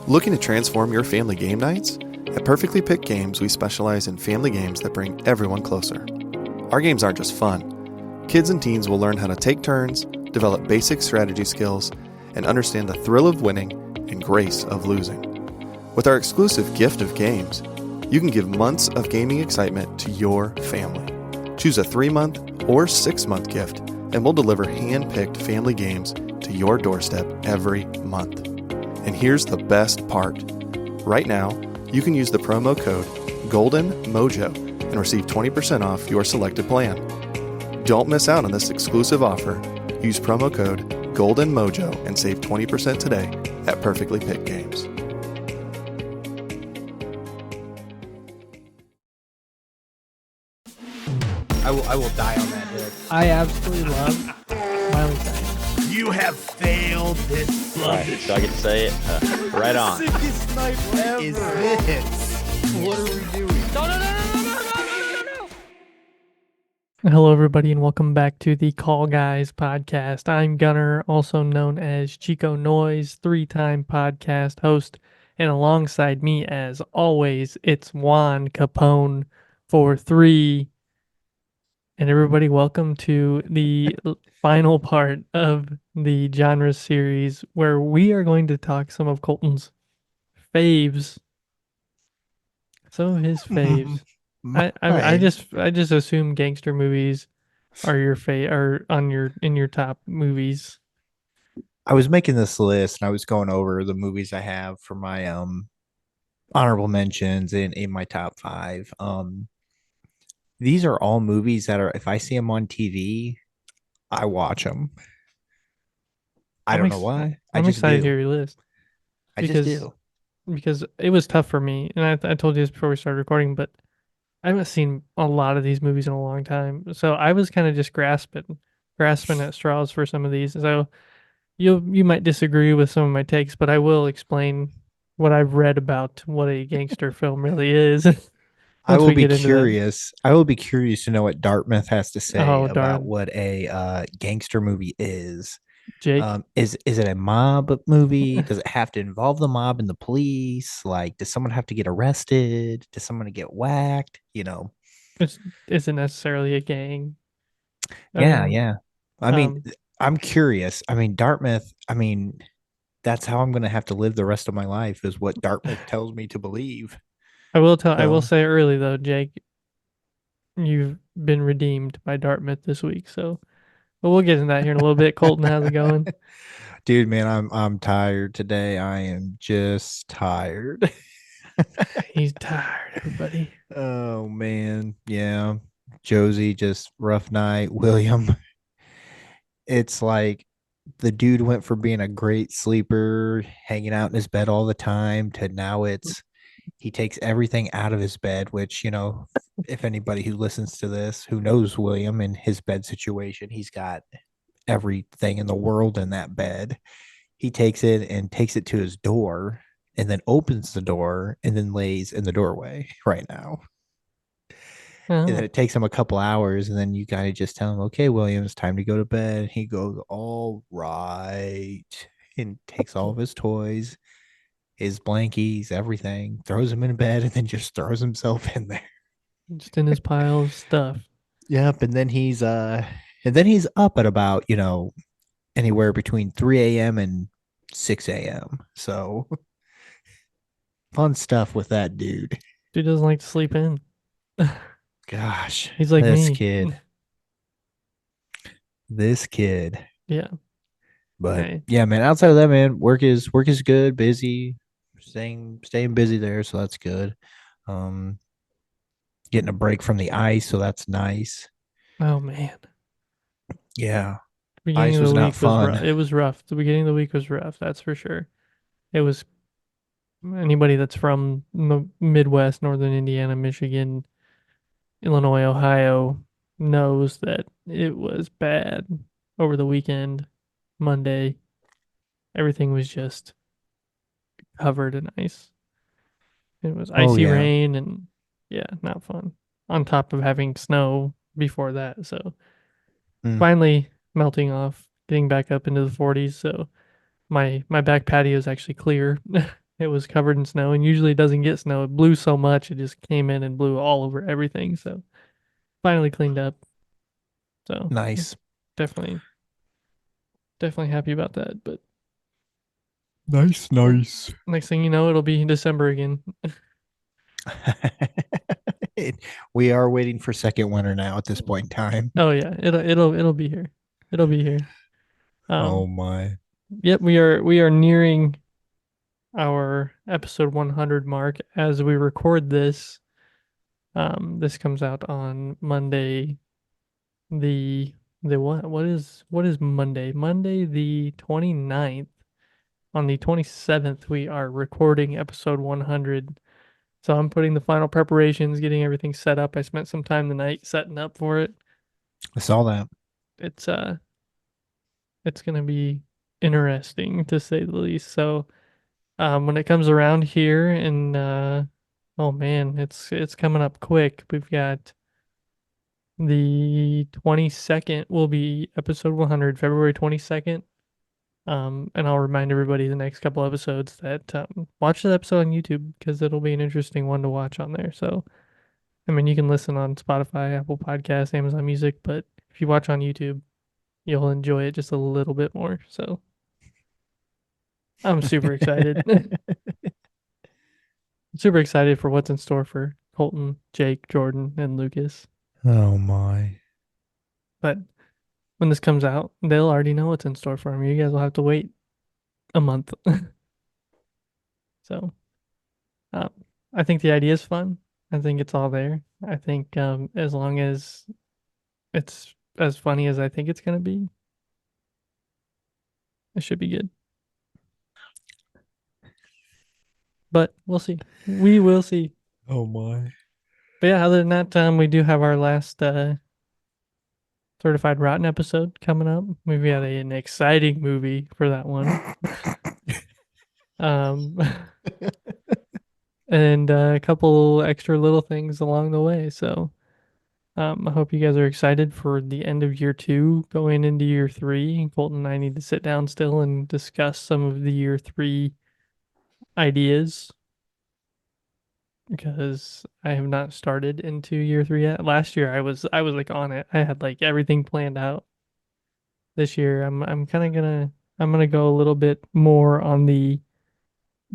Looking to transform your family game nights? At Perfectly Picked Games, we specialize in family games that bring everyone closer. Our games aren't just fun. Kids and teens will learn how to take turns, develop basic strategy skills, and understand the thrill of winning and grace of losing. With our exclusive gift of games, you can give months of gaming excitement to your family. Choose a 3-month or 6-month gift, and we'll deliver hand-picked family games to your doorstep every month. And here's the best part. Right now, you can use the promo code GOLDENMOJO and receive 20% off your selected plan. Don't miss out on this exclusive offer. Use promo code GOLDENMOJO and save 20% today at Perfectly Picked Games. I will die on that hill. I absolutely love Miley Cyrus. You have failed this. Right, so I get to say it? Right on. Sickest night ever. Is this? What are we doing? No. Hello, everybody, and welcome back to the Call Guys podcast. I'm Gunner, also known as Chico Noise, 3-time podcast host, and alongside me, as always, it's Juan Capone for 3. And everybody, welcome to the final part of the genre series where we are going to talk some of Colton's faves. Some of his faves. I just assume gangster movies are your in your top movies. I was making this list and I was going over the movies I have for my honorable mentions in my top 5. These are all movies that are, if I see them on TV, I watch them. I don't know why. I'm excited to hear your list. I just do. Because it was tough for me, and I told you this before we started recording, but I haven't seen a lot of these movies in a long time. So I was kind of just grasping at straws for some of these. So you might disagree with some of my takes, but I will explain what I've read about what a gangster film really is. I will be curious. I will be curious to know what Dartmouth has to say about what a gangster movie is. Jake, is it a mob movie? Does it have to involve the mob and the police? Like, does someone have to get arrested? Does someone get whacked? You know, it isn't necessarily a gang. Yeah. I mean, I'm curious. I mean, Dartmouth. I mean, that's how I'm going to have to live the rest of my life. Is what Dartmouth tells me to believe. I will say early though, Jake, you've been redeemed by Dartmouth this week. So, but we'll get into that here in a little bit. Colton, how's it going? Dude, man, I'm tired today. I am just tired. He's tired, everybody. Oh man, yeah. Josie, just rough night. William, it's like the dude went from being a great sleeper, hanging out in his bed all the time, to now he takes everything out of his bed, which, you know, if anybody who listens to this, who knows William and his bed situation, he's got everything in the world in that bed. He takes it and takes it to his door and then opens the door and then lays in the doorway right now. And then it takes him a couple hours, and then you gotta just tell him, okay, William, it's time to go to bed. He goes, all right, and takes all of his toys, his blankies, everything, throws him in bed, and then just throws himself in there. Just in his pile of stuff. Yep. And then he's up at about, you know, anywhere between 3 a.m. and 6 a.m. So fun stuff with that dude. Dude doesn't like to sleep in. Gosh. He's like this me. kid. This kid. Yeah. But yeah, man, outside of that, man, work is good, busy, staying busy there, so that's good. Getting a break from the ice, so that's nice. Oh man. Yeah. Ice was not fun. It was rough. The beginning of the week was rough, that's for sure. It was, anybody that's from the Midwest, Northern Indiana, Michigan, Illinois, Ohio knows that it was bad over the weekend. Monday, everything was just covered in ice. It was icy rain and not fun. On top of having snow before that, so finally melting off, getting back up into the 40s. So my back patio is actually clear. It was covered in snow, and usually it doesn't get snow. It blew so much, it just came in and blew all over everything. So finally cleaned up. So Nice. definitely happy about that. But Nice. next thing you know, it'll be December again. We are waiting for second winter now at this point in time. Oh yeah, it'll be here. It'll be here. Oh my. Yep, we are nearing our episode 100 mark as we record this. This comes out on Monday. The what is Monday? Monday the 29th. On the 27th, we are recording episode 100. So I'm putting the final preparations, getting everything set up. I spent some time tonight setting up for it. I saw that. It's gonna be interesting to say the least. So when it comes around here and oh man, it's coming up quick. We've got the 22nd will be episode 100, February 22nd. And I'll remind everybody the next couple episodes that watch the episode on YouTube because it'll be an interesting one to watch on there. So, I mean, you can listen on Spotify, Apple Podcasts, Amazon Music, but if you watch on YouTube, you'll enjoy it just a little bit more. So, I'm super excited. Super excited for what's in store for Colton, Jake, Jordan, and Lucas. Oh my. But when this comes out, they'll already know what's in store for them. You guys will have to wait a month. So, I think the idea is fun. I think it's all there. I think as long as it's as funny as I think it's going to be, it should be good. But we'll see. We will see. Oh my. But yeah, other than that, we do have our last Certified Rotten episode coming up. We've got an exciting movie for that one. And a couple extra little things along the way. So I hope you guys are excited for the end of year 2, going into year 3. Colton and I need to sit down still and discuss some of the year 3 ideas because I have not started into year 3 yet. Last year I was like on it. I had like everything planned out. This year I'm kind of gonna go a little bit more on the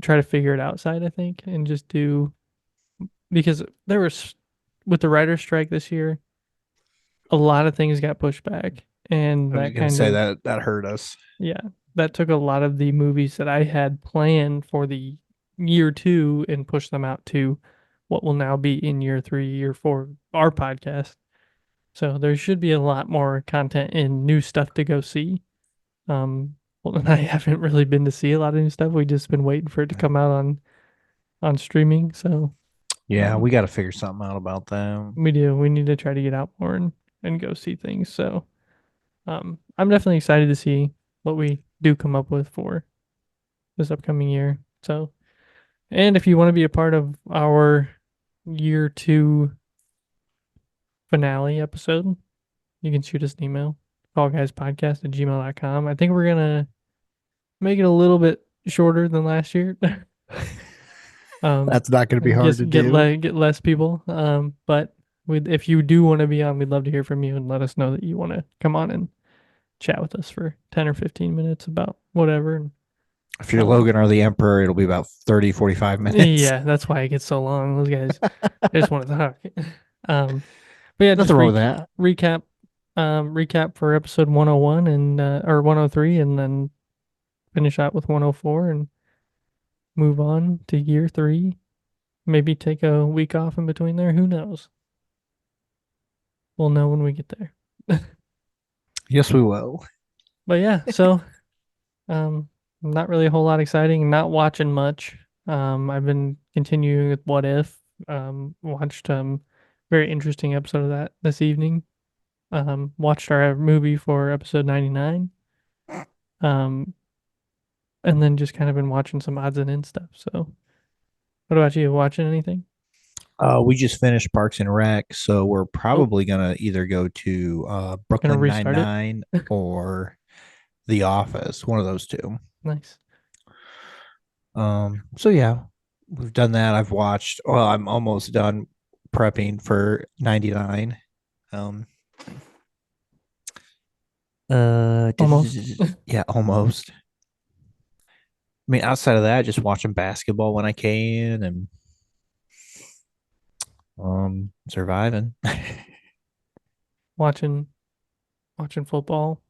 try to figure it out side, I think, and just do because there was with the writer's strike this year, a lot of things got pushed back, and I was that gonna kind say of that hurt us. yeah, that took a lot of the movies that I had planned for the year 2 and pushed them out to what will now be in year 3, year 4, our podcast. So there should be a lot more content and new stuff to go see. Well, and I haven't really been to see a lot of new stuff. We've just been waiting for it to come out on streaming. So Yeah, we got to figure something out about that. we do. We need to try to get out more and go see things. So I'm definitely excited to see what we do come up with for this upcoming year. So, and if you want to be a part of our year 2 finale episode, you can shoot us an email, thecallguyspodcast@gmail.com. I think we're going to make it a little bit shorter than last year. That's not going to be hard to do. Get less people. But if you do want to be on, we'd love to hear from you and let us know that you want to come on and chat with us for 10 or 15 minutes about whatever. And, if you're Logan or the Emperor, it'll be about 30, 45 minutes. Yeah, that's why it gets so long. Those guys, they just want to talk. But yeah, Nothing wrong with that. Recap for episode 101 and or 103, and then finish out with 104 and move on to year 3. Maybe take a week off in between there. Who knows? We'll know when we get there. Yes, we will. But yeah, so not really a whole lot exciting. Not watching much. I've been continuing with What If. Watched very interesting episode of that this evening. Watched our movie for episode 99. And then just kind of been watching some odds and ends stuff. So, what about you? Watching anything? We just finished Parks and Rec, so we're probably gonna either go to Brooklyn Nine-Nine or The Office, one of those two. Nice. So yeah, we've done that. I've watched. Well, I'm almost done prepping for 99. Um, Almost. yeah, almost. I mean, outside of that, just watching basketball when I can and surviving. watching watching football.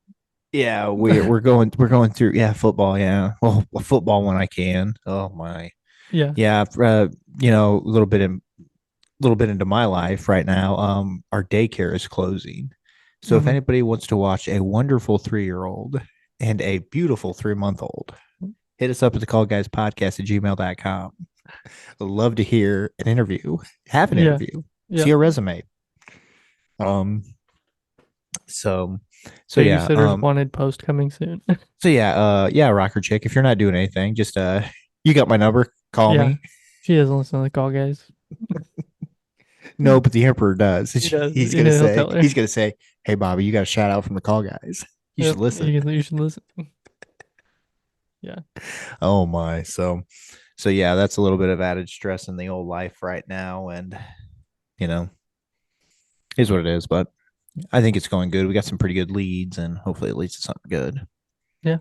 Yeah, we're going through football, yeah. Well, football when I can. Oh my. Yeah. Yeah, a little bit into my life right now. Our daycare is closing. So if Mhm. anybody wants to watch a wonderful 3-year-old and a beautiful 3-month old, hit us up at thecallguyspodcast at gmail.com. I'd love to hear an interview. Have an Yeah. interview. Yeah. See a resume. Um so so yeah, Babysitters wanted post coming soon. yeah, rocker chick. If you're not doing anything, just you got my number. Call Yeah. me. She doesn't listen to the call guys. No, but the emperor does. He does. He's Yeah, gonna he'll say, tell her. hey Bobby, you got a shout out from the call guys. You should Yep. listen. You should listen. Yeah. Oh my. So yeah, that's a little bit of added stress in the old life right now, and you know, is what it is. But I think it's going good. We got some pretty good leads, and hopefully it leads to something good. Yeah.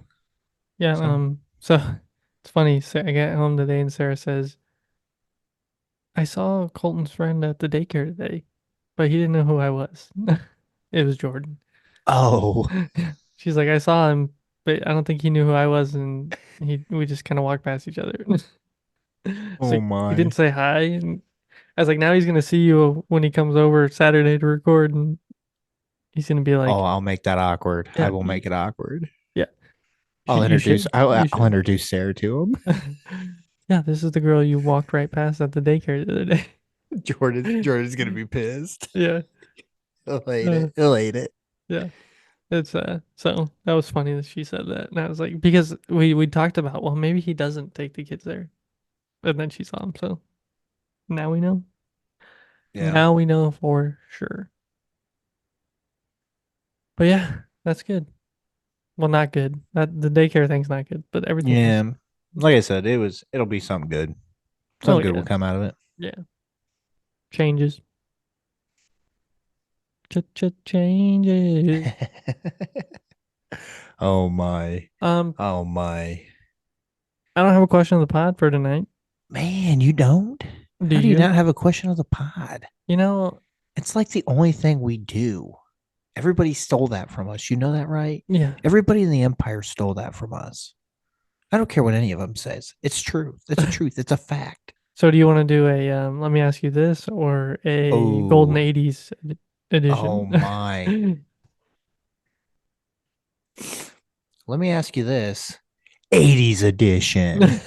Yeah. So So it's funny. I get home today and Sarah says, I saw Colton's friend at the daycare today, but he didn't know who I was. It was Jordan. oh She's like, I saw him, but I don't think he knew who I was, and we just kind of walked past each other. It's oh like he my. didn't say hi, and I was like, now he's gonna see you when he comes over Saturday to record, and he's gonna be Oh, like, I'll make that awkward. I yeah, will make it awkward. yeah, I'll you introduce should, I'll, you I'll should. introduce Sarah to him. Yeah, this is the girl you walked right past at the daycare the other day. Jordan's gonna be pissed. Yeah, He'll hate uh, it. He'll hate it. yeah. It's so that was funny that she said that, and I was like, because we talked about, well, maybe he doesn't take the kids there, and then she saw him, so now we know. Yeah. Now we know for sure. But yeah, that's good. Well, not good. That the daycare thing's not good, but everything else. Yeah. Like I said, it'll be something good. Oh Something good will yeah, come out of it. yeah. Changes. Changes. Oh my. Um, Oh my. I don't have a question of the pod for tonight. Man, you don't? Do How do you you? not have a question of the pod? You know, It's like the only thing we do. Everybody stole that from us. You know that, right? yeah. Everybody in the empire stole that from us. I don't care what any of them says. It's true. It's a truth. It's a fact. So do you want to do a let me ask you this or a golden Oh, 80s oh edition? my. Let me ask you this. 80s edition.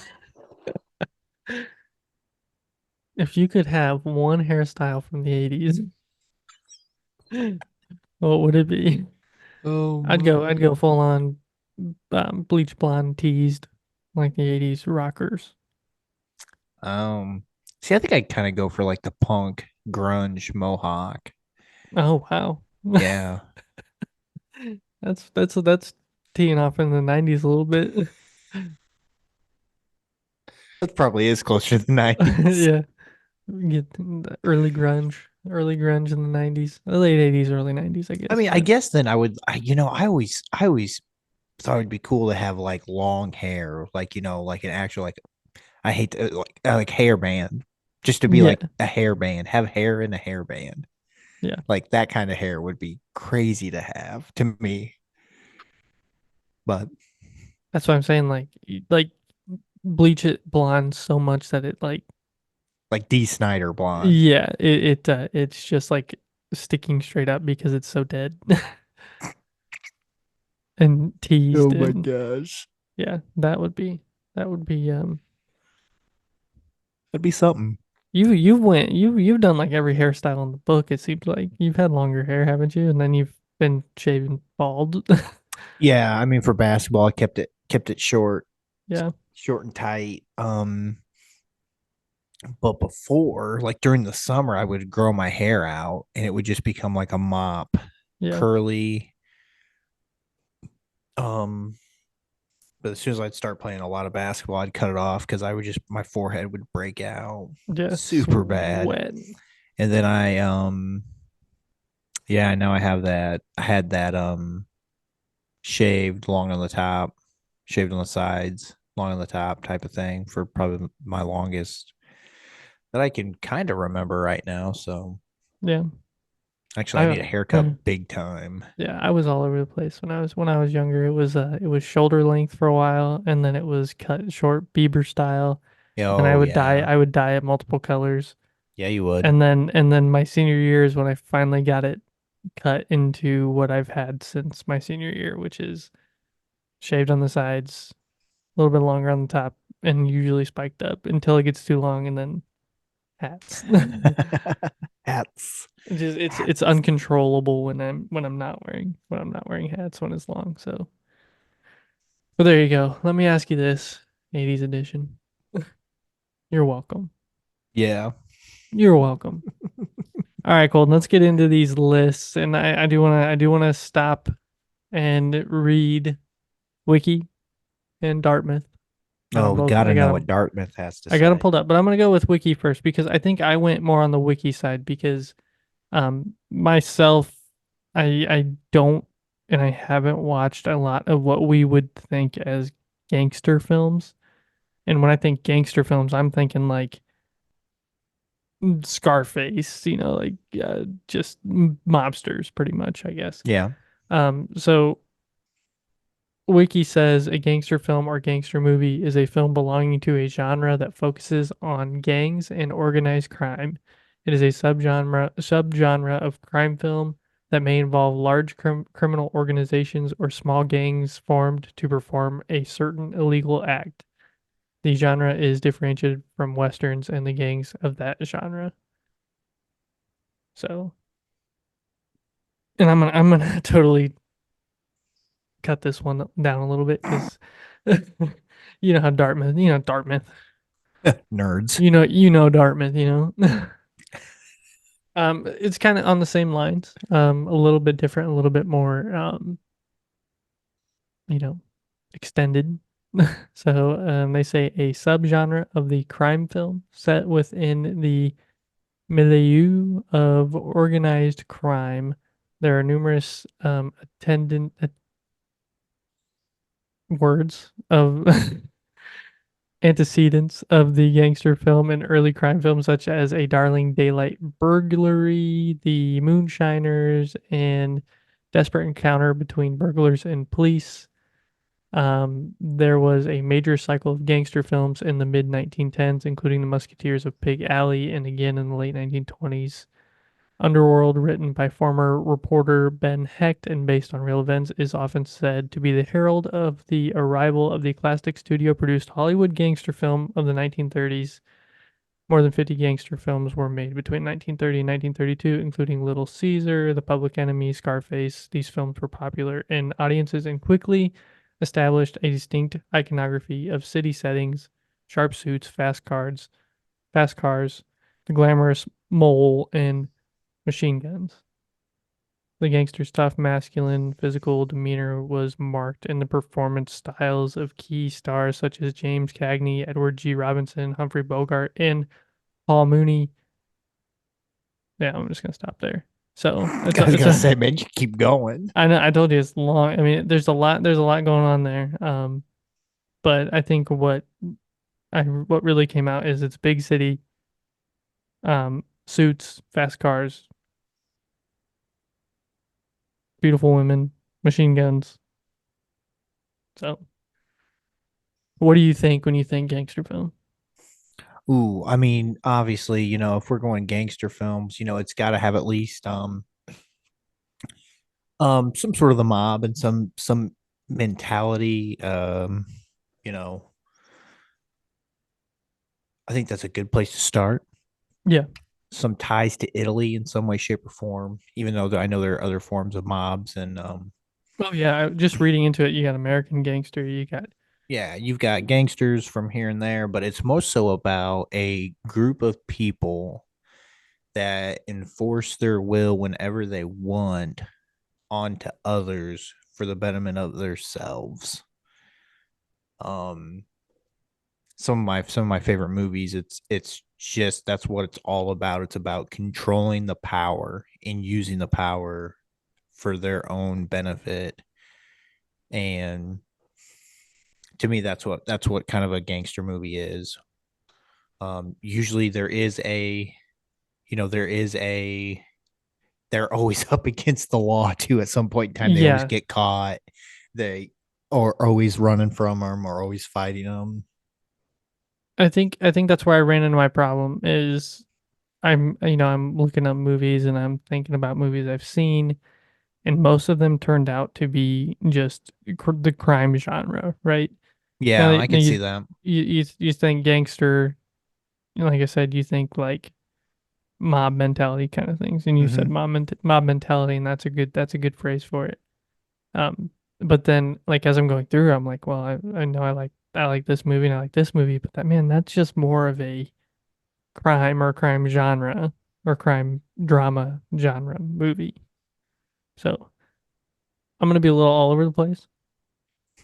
If you could have one hairstyle from the 80s, what would it be? Oh I'd go full on bleach blonde teased like the 80s rockers. See, I think I'd kind of go for like the punk grunge mohawk. Oh wow. Yeah. That's teeing off in the 90s a little bit. That probably is closer to the 90s. Yeah. Get the early grunge in the 90s. The late 80s, early 90s, I I guess. mean, I guess then I always thought it'd be cool to have like long hair, like, like an actual, like, I hate to, like hairband, just to be Yeah. like a hairband, have hair in a hairband. Yeah. Like that kind of hair would be crazy to have to me. But That's what I'm saying. Like, like bleach it blonde so much that it like, like D. Snyder blonde. yeah, it's just like sticking straight up because it's so dead and teased Oh my and gosh. yeah, that would be That'd be something. you've done like every hairstyle in the book. It seems like you've had longer hair, haven't you? And then you've been shaving bald. Yeah, I mean for basketball, I kept it short, Yeah, short and tight. But before, like during the summer, I would grow my hair out and it would just become like a mop, yeah, curly. Um, But as soon as I'd start playing a lot of basketball, I'd cut it off because I would just my forehead would break out Yeah, super bad. sweat. And then yeah, I know I have that. I had that shaved long on the top, shaved on the sides, long on the top type of thing for probably my longest that I can kind of remember right now. So Yeah, actually, I need I a haircut big time. yeah, I was all over the place when I was younger. It was shoulder length for a while, and then it was cut short Bieber style. And Oh yeah, I would dye it multiple colors. yeah, you would. And then my senior year is when I finally got it cut into what I've had since my senior year, which is shaved on the sides, a little bit longer on the top, and usually spiked up until it gets too long, and then hats. Hats. It's uncontrollable when I'm not wearing hats when it's long. So, but there you go. Let me ask you this, 80s edition. You're welcome. Yeah. You're welcome. All right, Colton. Let's get into these lists, and I do wanna stop and read Wiki and Dartmouth. Got 'em Oh, we both. gotta know what Dartmouth has to I got them say. pulled up, but I'm gonna go with Wiki first because I think I went more on the Wiki side because myself, I don't and I haven't watched a lot of what we would think as gangster films. And when I think gangster films, I'm thinking like Scarface, like just mobsters, pretty much, I guess. Yeah. So Wiki says a gangster film or gangster movie is a film belonging to a genre that focuses on gangs and organized crime. It is a subgenre of crime film that may involve large criminal organizations or small gangs formed to perform a certain illegal act. The genre is differentiated from westerns and the gangs of that genre. So, and I'm gonna totally cut this one down a little bit because you know how Dartmouth, Nerds. you know Dartmouth. It's kind of on the same lines, a little bit different, a little bit more, you know, extended. So they say a subgenre of the crime film set within the milieu of organized crime. There are numerous attendant words of antecedents of the gangster film and early crime films, such as A Darling Daylight Burglary, The Moonshiners, and Desperate Encounter Between Burglars and Police. There was a major cycle of gangster films in the mid 1910s, including The Musketeers of Pig Alley, and again in the late 1920s. Underworld, written by former reporter Ben Hecht and based on real events, is often said to be the herald of the arrival of the classic studio produced Hollywood gangster film of the 1930s. More than 50 gangster films were made between 1930 and 1932, including Little Caesar, The Public Enemy, Scarface. These films were popular in audiences and quickly established a distinct iconography of city settings, sharp suits, fast cars, the glamorous mole, and machine guns. The gangster's tough, masculine, physical demeanor was marked in the performance styles of key stars such as James Cagney, Edward G. Robinson, Humphrey Bogart, and Paul Mooney. Yeah, I'm just gonna stop there. So I was gonna say, man, you keep going. I know I told you it's long. I mean, there's a lot going on there. But I think what really came out is it's big city, suits, fast cars, beautiful women, machine guns. So, what do you think when you think gangster film? Ooh, I mean, obviously, if we're going gangster films, it's got to have at least some sort of the mob and some mentality. You know, I think that's a good place to start. Yeah. Some ties to Italy in some way, shape, or form, even though I know there are other forms of mobs and Oh yeah, just reading into it, you got American Gangster, you got yeah, you've got gangsters from here and there, but it's more so about a group of people that enforce their will whenever they want onto others for the betterment of themselves. Um, some of my favorite movies. It's just that's what it's all about. It's about controlling the power and using the power for their own benefit. And to me, that's what kind of a gangster movie is. Usually there is a, there is a, they're always up against the law too. At some point in time, they always Yeah, get caught. They are always running from them or always fighting them. I think that's where I ran into my problem is I'm looking up movies and I'm thinking about movies I've seen, and most of them turned out to be just the crime genre, right? Yeah, I Now can see that. you think gangster, like I said, you think like mob mentality kind of things, and you said Hmm. mob mentality, and that's a good phrase for it. Um, but then like as I'm going through, I'm like, well, I know I like this movie and I like this movie, but that's just more of a crime genre or crime drama genre movie. So I'm gonna be a little all over the place,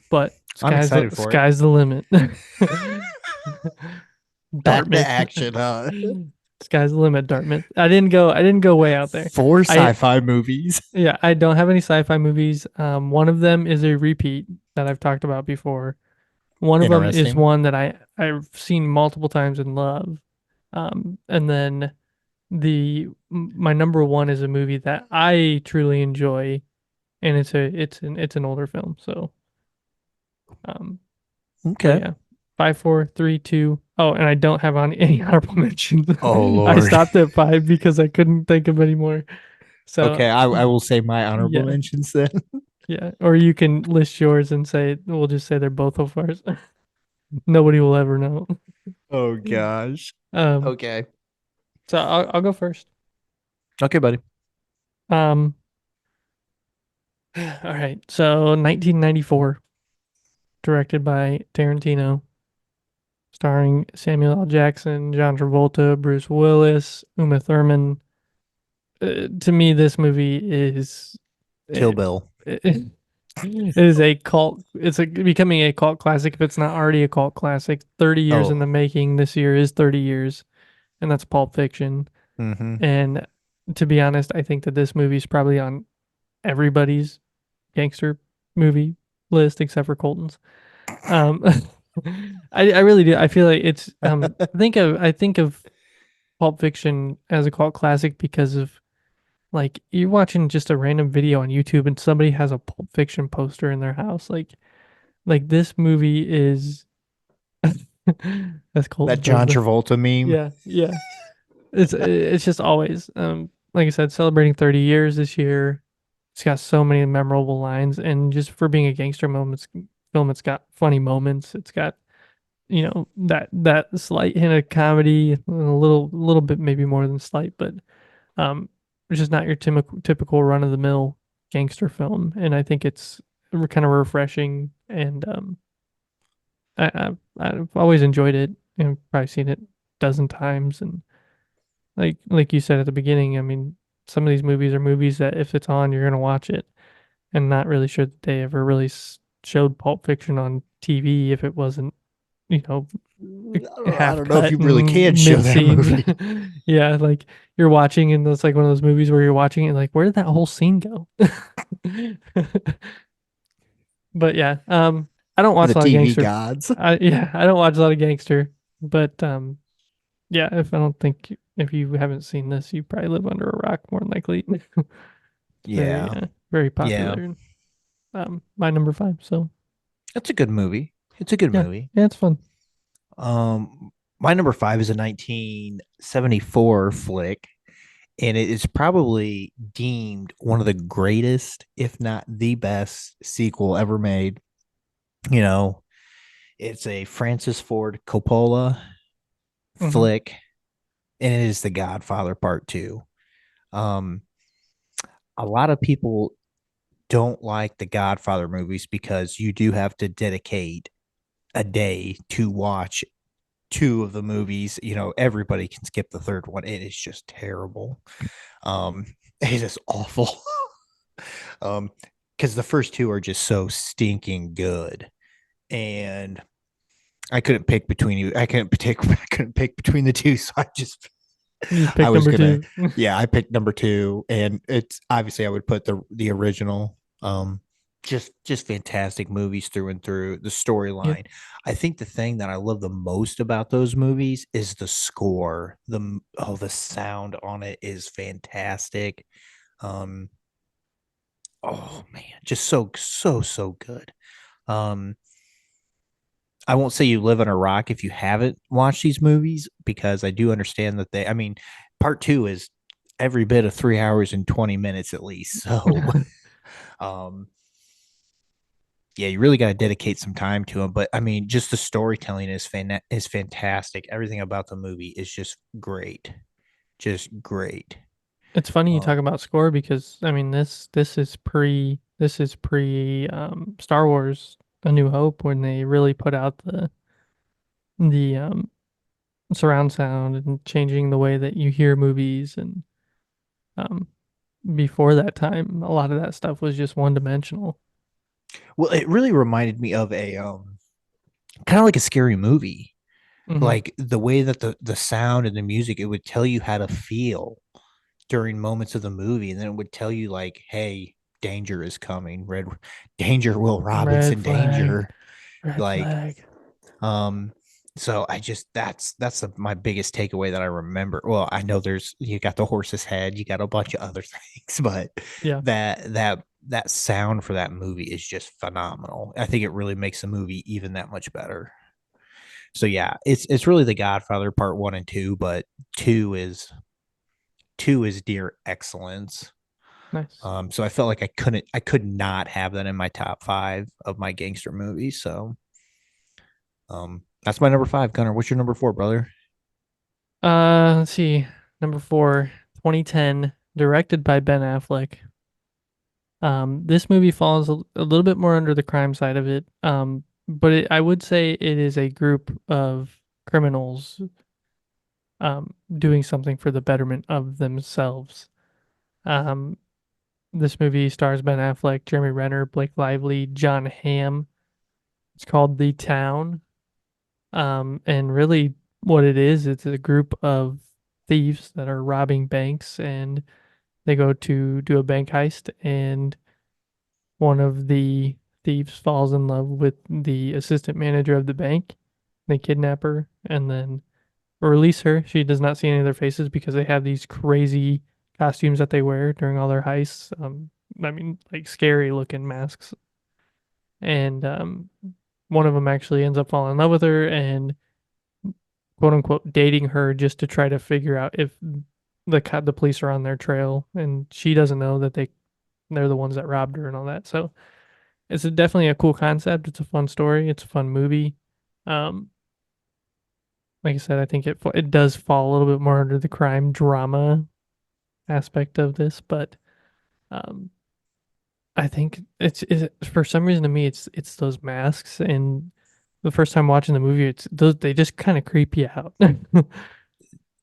but I'm excited for it. sky's the limit. Back to Dartmouth. action, huh? Sky's the limit, Dartmouth. I didn't go way out there. Four I sci-fi movies. Yeah, I don't have any sci-fi movies. One of them is a repeat that I've talked about before. One of them is Interesting. one that I've seen multiple times and love. And then my number one is a movie that I truly enjoy, and it's an older film. So, um, but Okay. yeah, 5, 4, 3, 2. Oh, and I don't have on any honorable mentions. Oh I Lord. stopped at 5 because I couldn't think of any more. So Okay, I will say my honorable yeah, mentions then. yeah. Or you can list yours and say we'll just say they're both of ours. Nobody will ever know. Oh gosh. Um, Okay. so I'll go first. Okay, buddy. Um, all right. So 1994, directed by Tarantino, starring Samuel L. Jackson, John Travolta, Bruce Willis, Uma Thurman. To me, this movie is Kill it, Bill. it is a cult. It's becoming a cult classic if it's not already a cult classic. 30 years in Oh. the making. This year is 30 years, and that's Pulp Fiction. Mm-hmm. And to be honest, I think that this movie is probably on everybody's gangster movie list except for Colton's. Um, I really do. I feel like it's I think of Pulp Fiction as a cult classic because of like you're watching just a random video on YouTube and somebody has a Pulp Fiction poster in their house. Like this movie is that's That Colton does John the Travolta meme. yeah. It's just always like I said, celebrating 30 years this year. It's got so many memorable lines, and just for being a gangster film, it's got funny moments. It's got that slight hint of comedy, a little bit maybe more than slight, but it's just not your typical run of the mill gangster film, and I think it's kind of refreshing, and I've always enjoyed it. Probably seen it a dozen times, and like you said at the beginning, I mean, some of these movies are movies that if it's on, you're gonna watch it, and not really sure that they ever really showed Pulp Fiction on TV if it wasn't, you know, I half don't know if cut you really can and show mid that scenes. movie. Yeah, like you're watching, and it's like one of those movies where you're watching and like, where did that whole scene go? But yeah, I don't watch The a lot of TV gangster. gods. I don't watch a lot of gangster, but yeah, if you haven't seen this, you probably live under a rock more than likely. Very Yeah. very Yeah. popular. My number 5. So That's a good movie. It's a good yeah, movie. yeah, it's fun. My number 5 is a 1974 flick, and it is probably deemed one of the greatest, if not the best, sequel ever made. You know, it's a Francis Ford Coppola Hmm. flick, and it is The Godfather Part Two. Um, a lot of people don't like the Godfather movies because you do have to dedicate a day to watch two of the movies. Everybody can skip the third one. It is just terrible. It is awful. um, because the first two are just so stinking good. and I couldn't pick between you. I couldn't pick between the two, so You just I picked was number gonna, two. yeah, I picked number two, and it's obviously I would put the original. Just fantastic movies through and through. The Yeah, storyline. I think the thing that I love the most about those movies is the score. The sound on it is fantastic. Um, oh man, just so good. Um, I won't say you live on a rock if you haven't watched these movies because I do understand that I mean, part two is every bit of 3 hours and 20 minutes at least. So, um, yeah, you really got to dedicate some time to them. But I mean, just the storytelling is fantastic. Everything about the movie is just great. it's funny you Uh, talk about score because I mean this is pre Star Wars A New Hope when they really put out the surround sound and changing the way that you hear movies and um before that time a lot of that stuff was just one dimensional. well, it really reminded me of a kind of like a scary movie. Hmm. Like the way that the sound and the music, it would tell you how to feel during moments of the movie, and then it would tell you like, "Hey, danger is coming. Red danger, Will Red Robinson, flag, danger." red Like, flag. um, so I just my biggest takeaway that I remember. Well, I know you got the horse's head, you got a bunch of other things, but Yeah, that sound for that movie is just phenomenal. I think it really makes the movie even that much better. So yeah, it's really The Godfather Part One and Two, but two is two is dear excellence. nice. So I felt like I could not have that in my top five of my gangster movies. So that's my number five. Gunnar, what's your number four, brother? Let's see. Number four, 2010, directed by Ben Affleck. This movie falls a little bit more under the crime side of it. But I would say it is a group of criminals doing something for the betterment of themselves. Um, this movie stars Ben Affleck, Jeremy Renner, Blake Lively, John Hamm. It's called The Town. And really what it is, it's a group of thieves that are robbing banks and they go to do a bank heist and one of the thieves falls in love with the assistant manager of the bank. They kidnap her and then release her. She does not see any of their faces because they have these crazy costumes that they wear during all their heists. I mean, like scary looking masks. And one of them actually ends up falling in love with her and quote unquote dating her just to try to figure out if the police are on their trail, and she doesn't know that they're the ones that robbed her and all that. So definitely a cool concept. It's a fun story. It's a fun movie. Um, like I said, I think it does fall a little bit more under the crime drama aspect of this, but um, I think it's for some reason to me it's those masks and the first time watching the movie it's those they just kind of creep you out.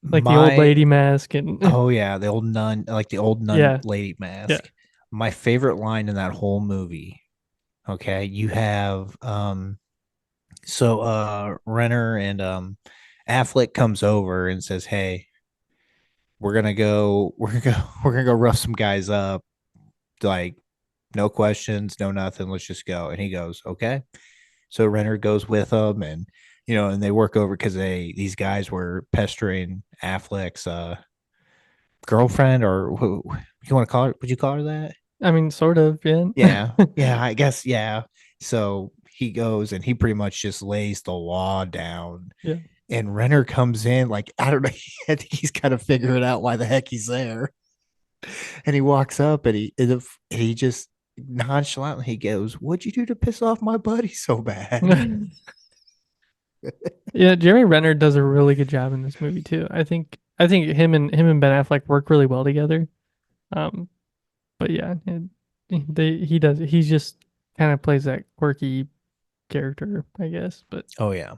Like the old My lady mask and Oh yeah, the old nun, like the old nun yeah, lady yeah. mask. My favorite line in that whole movie. Okay, you have Renner and Affleck comes over and says, "Hey, we're gonna go rough some guys up. Like, no questions, no nothing. Let's just go." And he goes, "Okay." So Renner goes with them, and and they work over because these guys were pestering Affleck's girlfriend, or who you want to call her? Would you call her that? I mean, sort of, yeah. Yeah, yeah, I guess, yeah. So he goes and he pretty much just lays the law down. Yeah. And Renner comes in, like, I don't know. I think he's kind of figuring out why the heck he's there. And he walks up and he just nonchalantly he goes, "What'd you do to piss off my buddy so bad?" Yeah, Jeremy Renner does a really good job in this movie too. I think him and Ben Affleck work really well together. Um, but yeah, he does he's just kind of plays that quirky character, I guess. But Oh yeah.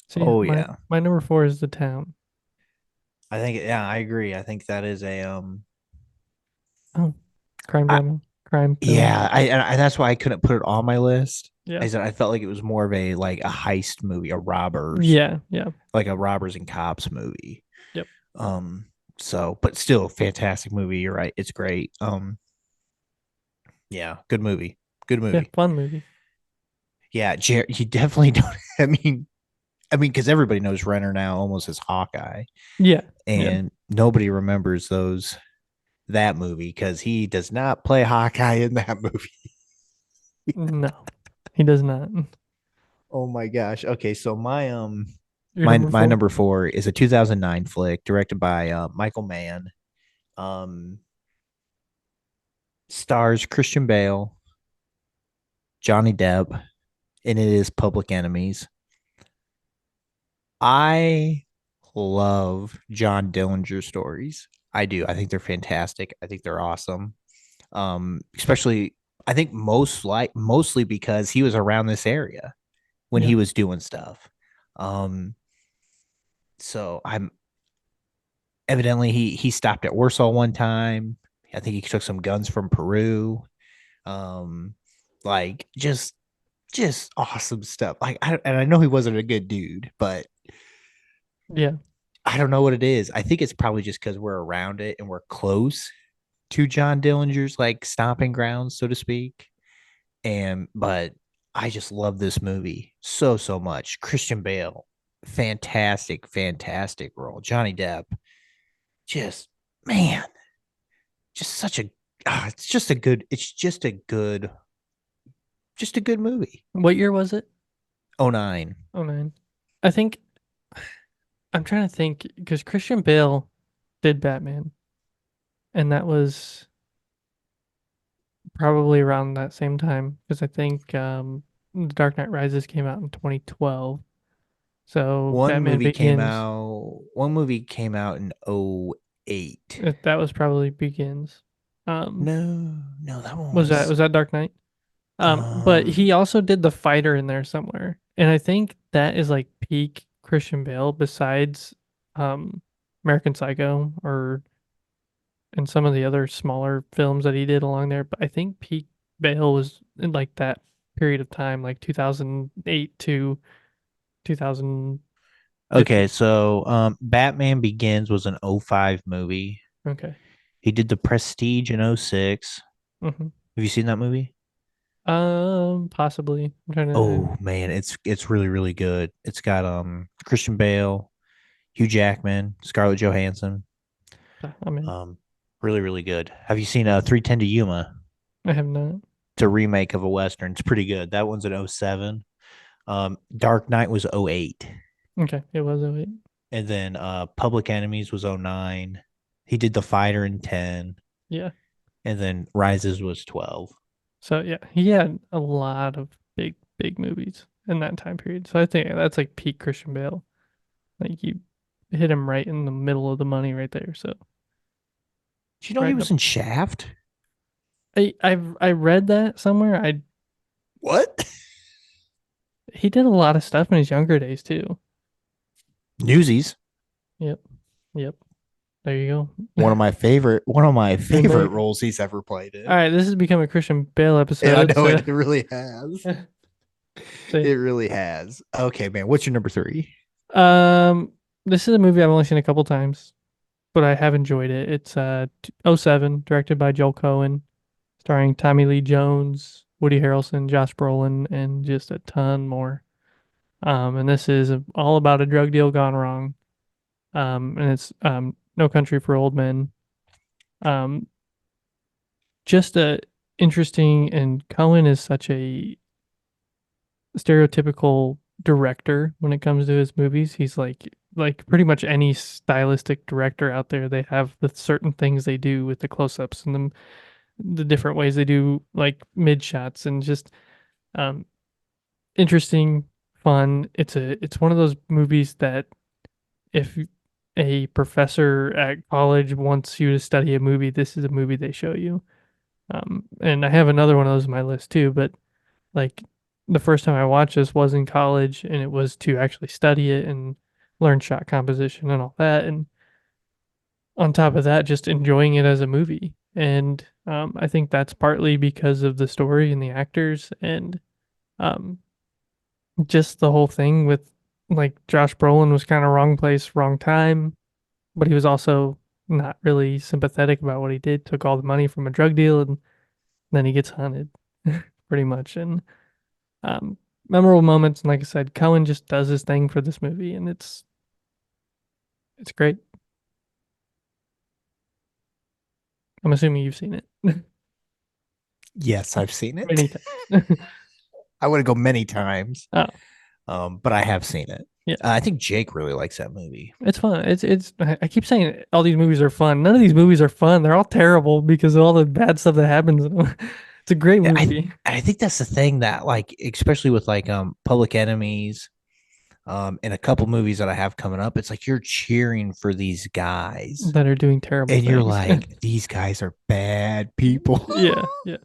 so yeah, Oh my yeah. my number four is The Town. I think, yeah, I agree. I think that is a Oh, crime I, drama, crime film. yeah, I that's why I couldn't put it on my list. Yeah. I felt like it was more of a heist movie, a robbers, Yeah. Yeah. like a robbers and cops movie. Yep. So, but still a fantastic movie. You're right. It's great. Yeah, good movie. Good Yeah. movie. Fun movie. Yeah, you definitely don't. I mean, because everybody knows Renner now almost as Hawkeye, Yeah. Yeah. and nobody remembers that movie because he does not play Hawkeye in that movie. No, he does not. Oh my gosh. Okay, so Your my number my four? number 4 is a 2009 flick directed by Michael Mann. Um, stars Christian Bale, Johnny Depp, and it is Public Enemies. I love John Dillinger stories. I do. I think they're fantastic. I think they're awesome. Especially I think mostly because he was around this area when Yeah. he was doing stuff. Um, so I'm evidently he stopped at Warsaw one time. I think he took some guns from Peru. Um, like just awesome stuff. And I know he wasn't a good dude, but Yeah. I don't know what it is. I think it's probably just because we're around it and we're close to John Dillinger's stomping grounds, so to speak. But I just love this movie so much. Christian Bale, fantastic role. Johnny Depp, just man, just such a it's just a good movie. What year was it? Oh nine. Oh, nine. I think I'm trying to think because Christian Bale did Batman, and that was probably around that same time because I think The Dark Knight Rises came out in 2012. So Batman Begins. One movie came out in '08. That was probably Begins. Um, No, that one was was that Dark Knight? But he also did The Fighter in there somewhere, and I think that is like peak Christian Bale. Besides, American Psycho or and some of the other smaller films that he did along there. But I think peak Bale was in like that period of time, like 2008 to 2015. okay, so Batman Begins was an '05 movie. Okay. He did The Prestige in '06. Mm-hmm. Have you seen that movie? Possibly. I'm trying to. Oh man, it's really good. It's got Christian Bale, Hugh Jackman, Scarlett Johansson. I mean, Um really good. Have you seen 310 to Yuma? I have not. It's a remake of a western. It's pretty good. That one's an '07. Dark Knight was '08. Okay, it was 08. And then Public Enemies was '09. He did The Fighter in 10. Yeah. And then Rises was 12. So yeah, he had a lot of big movies in that time period. So I think that's like peak Christian Bale. Like you hit him right in the middle of the money right there. So Do you know right he up. was in Shaft? I read that somewhere. What? He did a lot of stuff in his younger days too. Newsies. Yep. Yep. There you go. One of my favorite Remember- roles he's ever played in. All right, this has become a Christian Bale episode. Yeah, I know so- it really has. so- It really has. Okay, man. What's your number 3? This is a movie I've only seen a couple times, but I have enjoyed it. It's '07, directed by Joel Cohen, starring Tommy Lee Jones, Woody Harrelson, Josh Brolin, and just a ton more. And this is all about a drug deal gone wrong. And it's No Country for Old Men. Just a interesting, and Cohen is such a stereotypical director when it comes to his movies. He's like pretty much any stylistic director out there. They have the certain things they do with the close-ups and the different ways they do like mid shots and just interesting, fun. It's one of those movies that if a professor at college wants you to study a movie, this is a movie they show you. And I have another one of those on my list too, but like the first time I watched this was in college and it was to actually study it and learn shot composition and all that. And on top of that, just enjoying it as a movie. And I think that's partly because of the story and the actors. And Um, just the whole thing with like Josh Brolin was kind of wrong place, wrong time, but he was also not really sympathetic about what he did. Took all the money from a drug deal, and then he gets hunted, pretty much. And um, memorable moments, and like I said, Cohen just does his thing for this movie, and it's great. I'm assuming you've seen it Yes, I've seen it. many times. I want to go many times. Oh, But I have seen it. yeah. I think Jake really likes that movie. It's fun. It's. I keep saying all these movies are fun. None of these movies are fun. They're all terrible because of all the bad stuff that happens in them. It's a great Yeah, movie. I think that's the thing that like, especially with like Public Enemies, and a couple movies that I have coming up, it's like you're cheering for these guys, That are doing terrible and you're things. like, these guys are bad people. Yeah, yeah.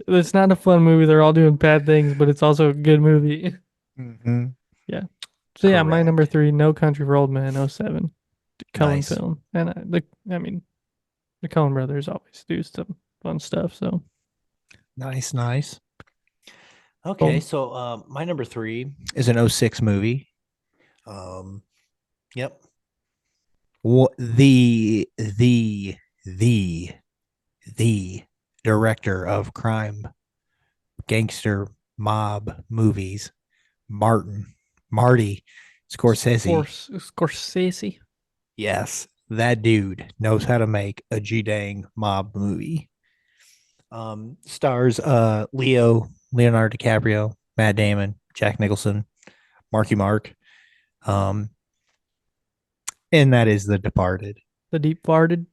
It's not a fun movie. They're all doing bad things, but it's also a good movie. Mm-hmm. Yeah. So yeah, my Correct. number 3, No Country for Old Men, '07, Cohen Nice. film, and I mean, the Coen brothers always do some fun stuff. So Nice, nice. Okay, Boom. so my number 3 is an '06 movie. Yep. What the director of crime, gangster, mob movies, Marty Scorsese. Scorsese. Yes, that dude knows how to make a G-dang mob movie. Stars Leonardo DiCaprio, Matt Damon, Jack Nicholson, Marky Mark. And that is The Departed. The Deep Farted.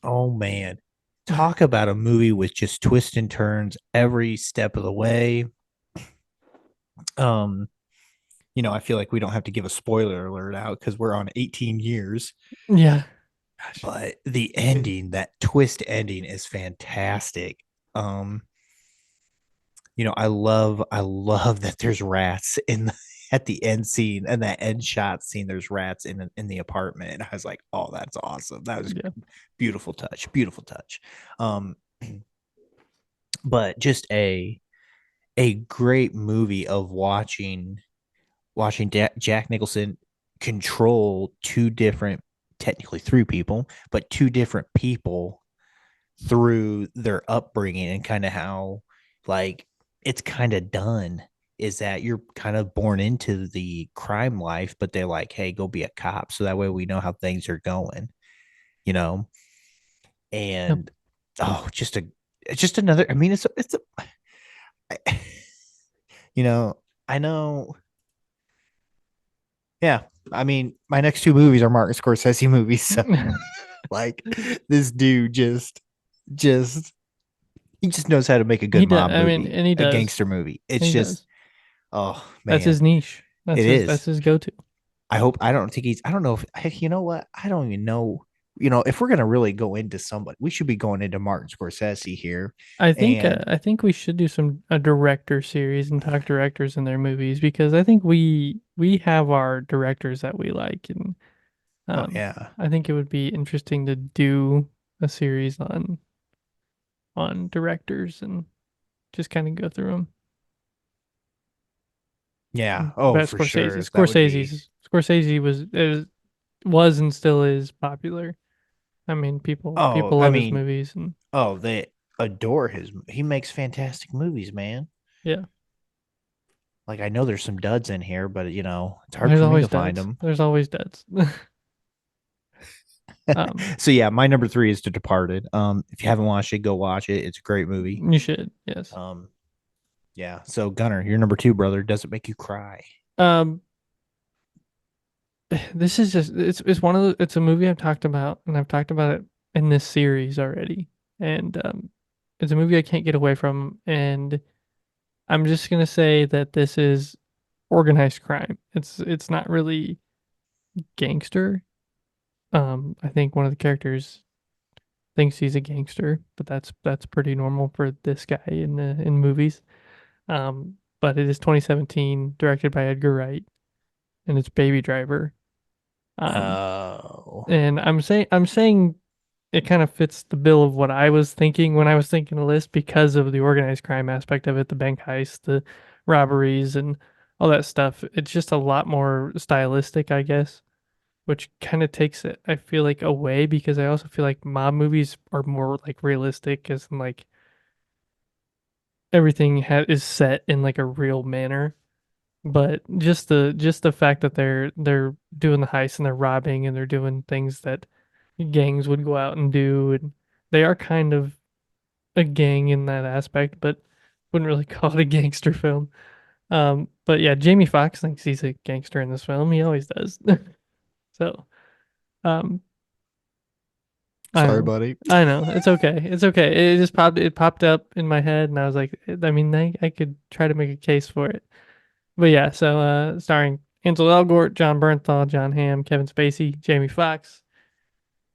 Oh man. Talk about a movie with just twists and turns every step of the way. Um, I feel like we don't have to give a spoiler alert out because we're on 18 years. Yeah. But the ending, that twist ending is fantastic. I love that there's rats at the end scene and that end shot scene. There's rats in the apartment, and I was like, "Oh, that's awesome! That was Yeah. beautiful touch, beautiful touch." Um, but just a great movie of watching Jack Nicholson control two different, technically three people, but two different people through their upbringing and kind of how like it's kind of done is that you're kind of born into the crime life, but they're like, hey, go be a cop. So that way we know how things are going, you know? And just another, I mean, you know, I know. Yeah. I mean, my next two movies are Martin Scorsese movies. So like this dude just he just knows how to make a good mob movie, I mean, and he a does. gangster movie. It's He just, does. oh man, That's his niche. It is. That's his go-to. I don't think I don't know if, you know what? I don't even know. If we're going to really go into somebody, we should be going into Martin Scorsese here. I think And I think we should do a director series and talk directors and their movies because I think we have our directors that we like, and yeah. I think it would be interesting to do a series on directors and just kind of go through them. Yeah. Oh, But for sure. That would be- Scorsese was and still is popular. I mean, people Oh, I love his mean, movies, and they adore he makes fantastic movies, man. yeah, Like I know there's some duds in here, but it's hard there's for me always to find duds. them. There's always duds. So yeah, my number 3 is The Departed. If you haven't watched it, go watch it. It's a great movie. You should, yes. Yeah. So Gunner, your number 2, brother. Does it make you cry? This is just it's one of the it's a movie I've talked about, and I've talked about it in this series already, and it's a movie I can't get away from, and I'm just gonna say that this is organized crime. It's not really gangster. I think one of the characters thinks he's a gangster, but that's pretty normal for this guy in movies. But it is 2017, directed by Edgar Wright, and it's Baby Driver. Oh. And I'm saying it kind of fits the bill of what I was thinking when I was thinking the list because of the organized crime aspect of it, the bank heist, the robberies and all that stuff. It's just a lot more stylistic, I guess, which kind of takes it, I feel like, away, because I also feel like mob movies are more like realistic, as in like everything is set in like a real manner. But just the fact that they're doing the heist and they're robbing and they're doing things that gangs would go out and do, and they are kind of a gang in that aspect, but wouldn't really call it a gangster film. But yeah, Jamie Foxx thinks he's a gangster in this film. He always does. So, um, I Sorry, know, buddy. I know, it's okay, it's okay. It popped up in my head, and I was like, I mean, I could try to make a case for it. But yeah, so starring Ansel Elgort, John Bernthal, John Hamm, Kevin Spacey, Jamie Foxx.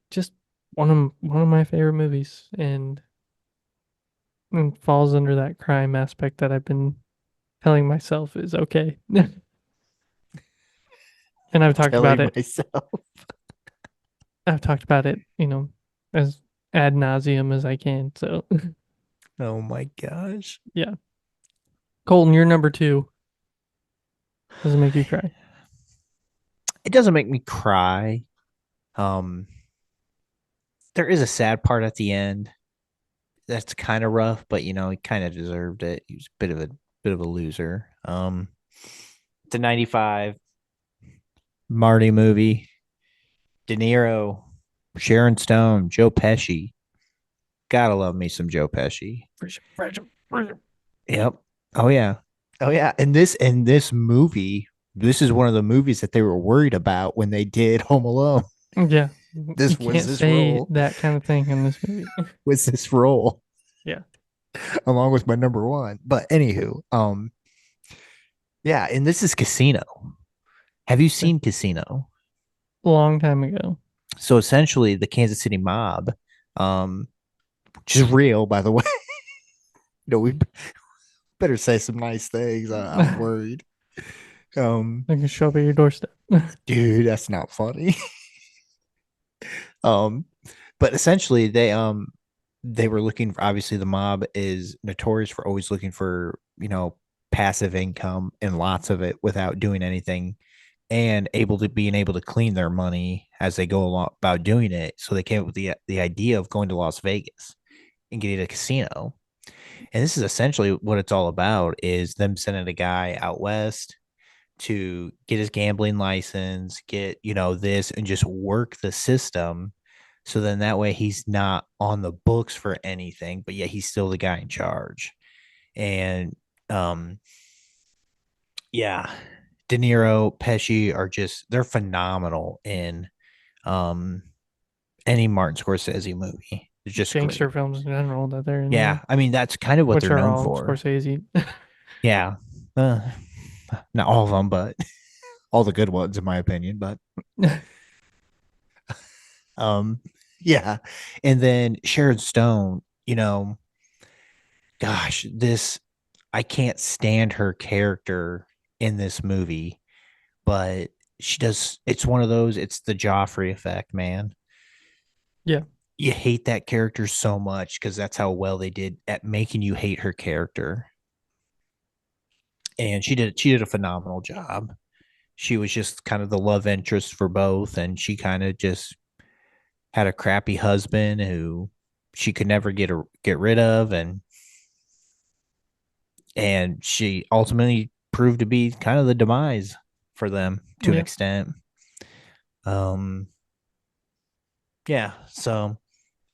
Just one of my favorite movies, and falls under that crime aspect that I've been telling myself is okay. And I've talked about Telling it. myself. I've talked about it, as ad nauseum as I can. So Oh my gosh. yeah, Colton, you're number two. Does it make you cry? It doesn't make me cry. Um, there is a sad part at the end. That's kind of rough, but he kind of deserved it. He was a bit of a loser. The 95 Marty movie, De Niro, Sharon Stone, Joe Pesci. Gotta love me some Joe Pesci. Yep. Oh yeah. Oh yeah. And this movie, this is one of the movies that they were worried about when they did Home Alone. Yeah, This you was can't this say role. that kind of thing in this movie. Was this role? Yeah, Along with my number one. But anywho, yeah, and this is Casino. Have you seen Casino? long time ago. So essentially the Kansas City mob, which is real, by the way. We better say some nice things. I'm worried. I can show up at your doorstep. Dude, that's not funny. um, but essentially they were looking for, obviously the mob is notorious for always looking for, passive income and lots of it without doing anything, and being able to clean their money as they go along about doing it. So they came up with the idea of going to Las Vegas and getting a casino. And this is essentially what it's all about, is them sending a guy out west to get his gambling license, get, this, and just work the system. So then that way he's not on the books for anything, but yet he's still the guy in charge. And yeah, De Niro, Pesci they're phenomenal in any Martin Scorsese movie. It's just Gangster great. films in general that they're in. Yeah, I mean that's kind of what which they're are known all for. Scorsese. Yeah, not all of them, but all the good ones, in my opinion. But yeah, and then Sharon Stone. Gosh, I can't stand her character in this movie, but she does. It's one of those. It's the Joffrey effect, man. Yeah. You hate that character so much because that's how well they did at making you hate her character. And she did a phenomenal job. She was just kind of the love interest for both, and she kind of just had a crappy husband who she could never get rid of, and she ultimately proved to be kind of the demise for them to an extent. Yeah, so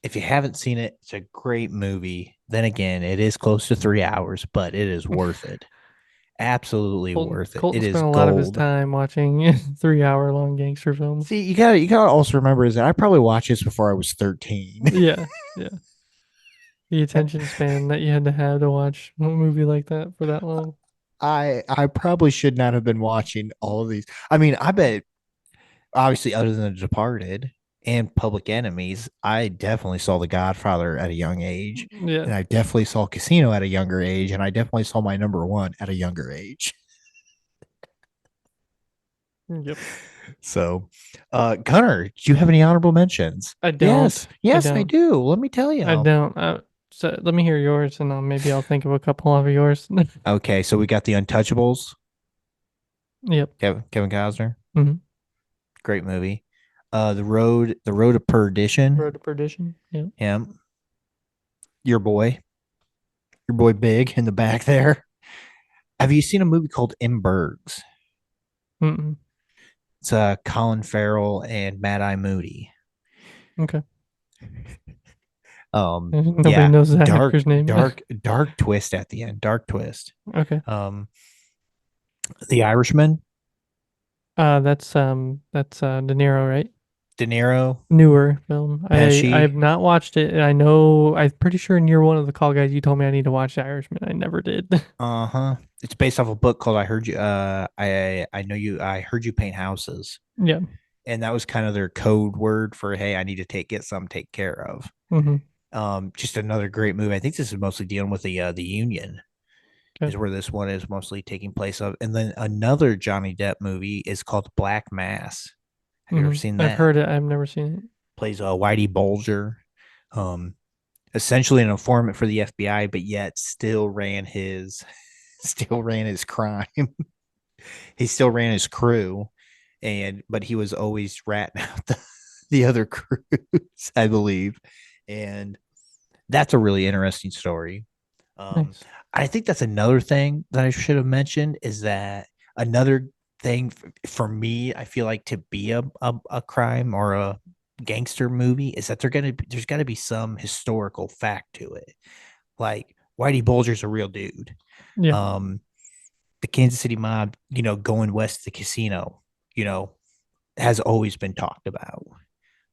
if you haven't seen it, it's a great movie. Then again, it is close to 3 hours, but it is worth it. Absolutely worth it. Colton It is spent a gold. lot of his time watching 3-hour-long gangster films. See, you gotta also remember is that I probably watched this before I was 13. Yeah. The attention span that you had to have to watch a movie like that for that long. I probably should not have been watching all of these. I mean, I bet obviously other than The Departed and Public Enemies, I definitely saw The Godfather at a young age. Yeah. And I definitely saw Casino at a younger age, and I definitely saw my number one at a younger age. Yep. So, Gunnar, do you have any honorable mentions? I don't. Yes, I do. Let me tell you. I don't. So let me hear yours, and maybe I'll think of a couple of yours. Okay, so we got The Untouchables. Yep. Kevin Costner. Mm-hmm. Great movie. The Road to Perdition. Road to Perdition. Yeah. Yeah. Your boy. Your boy Big in the back there. Have you seen a movie called In Bergs? Mm-mm. It's Colin Farrell and Mad Eye Moody. Okay. Nobody Yeah, knows that actor's name. dark twist at the end. Dark twist. Okay. The Irishman, That's De Niro, right? De Niro, Newer film. I have Pesci. not watched it. And I know I'm pretty sure in year one of the call guys you told me I need to watch The Irishman. I never did. Uh-huh. It's based off a book called I Heard You I know you I heard you paint houses. Yeah. And that was kind of their code word for hey, I need to get some take care of. Mm-hmm. Just another great movie. I think this is mostly dealing with the Union. Okay. Is where this one is mostly taking place of. And then another Johnny Depp movie is called Black Mass. Have you ever seen that? I've heard it. I've never seen it. Plays Whitey Bulger, essentially an informant for the FBI, but yet still ran his crime. He still ran his crew, but he was always ratting out the other crews, I believe. And that's a really interesting story. Nice. I think that's another thing that I should have mentioned is that another thing for me, I feel like to be a crime or a gangster movie is that there's got to be some historical fact to it. Like Whitey Bulger's a real dude. Yeah. The Kansas City mob, going west to the casino, has always been talked about.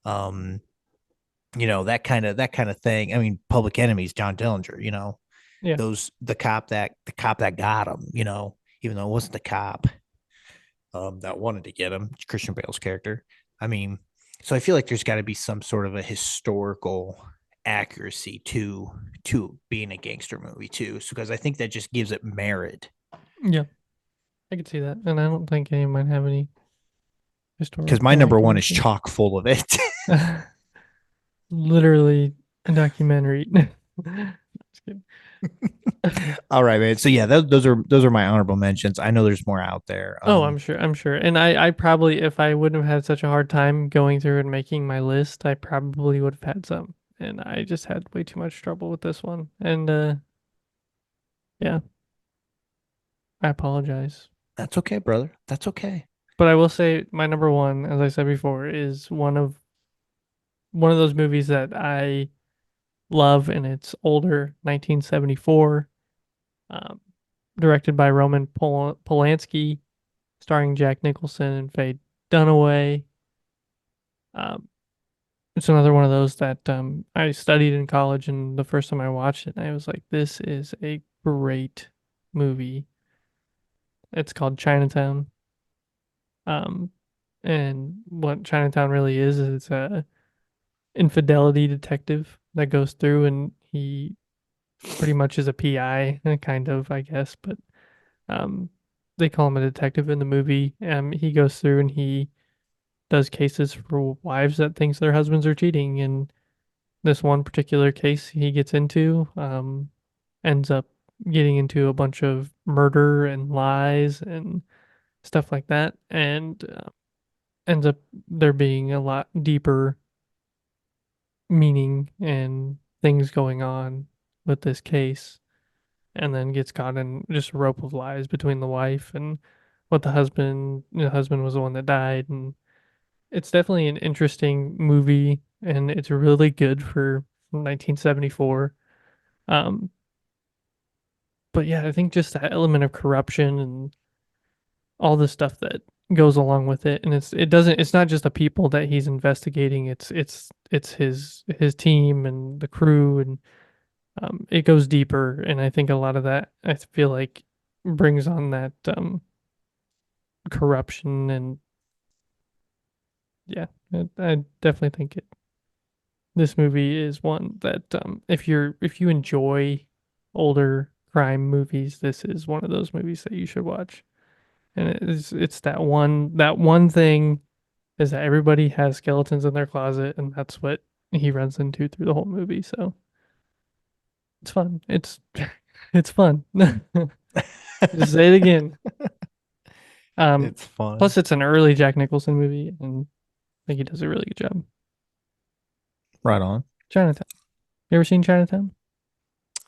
That kind of thing. I mean, Public Enemies, John Dillinger, Yeah. the cop that got him, even though it wasn't the cop that wanted to get him, Christian Bale's character. I mean, so I feel like there's got to be some sort of a historical accuracy to being a gangster movie too, because I think that just gives it merit. Yeah. I could see that, and I don't think any might have any historical. Because my number one is chock full of it. Literally a documentary. All right, man. So yeah, those are my honorable mentions. I know there's more out there. I'm sure. And I probably, if I wouldn't have had such a hard time going through and making my list, I probably would have had some. And I just had way too much trouble with this one. And yeah. I apologize. That's okay, brother. That's okay. But I will say my number one, as I said before, is one of those movies that I love, and it's older, 1974, directed by Roman Polanski, starring Jack Nicholson and Faye Dunaway. It's another one of those that I studied in college, and the first time I watched it, I was like, this is a great movie. It's called Chinatown. And what Chinatown really is it's a infidelity detective that goes through, and he pretty much is a PI, kind of, I guess, but they call him a detective in the movie. He goes through and he does cases for wives that thinks their husbands are cheating, and this one particular case he gets into ends up getting into a bunch of murder and lies and stuff like that, and ends up there being a lot deeper meaning and things going on with this case, and then gets caught in just a rope of lies between the wife and what the husband was the one that died. And it's definitely an interesting movie, and it's really good for 1974. But yeah, I think just that element of corruption and all the stuff that goes along with it, and it's not just the people that he's investigating, it's his team and the crew, and it goes deeper, and I think a lot of that, I feel like, brings on that corruption. And yeah, I definitely think this movie is one that if you enjoy older crime movies, this is one of those movies that you should watch. And it's that one thing is that everybody has skeletons in their closet, and that's what he runs into through the whole movie. So It's fun. It's fun. Just say it again. It's fun. Plus it's an early Jack Nicholson movie, and I think he does a really good job. Right on. Chinatown. You ever seen Chinatown?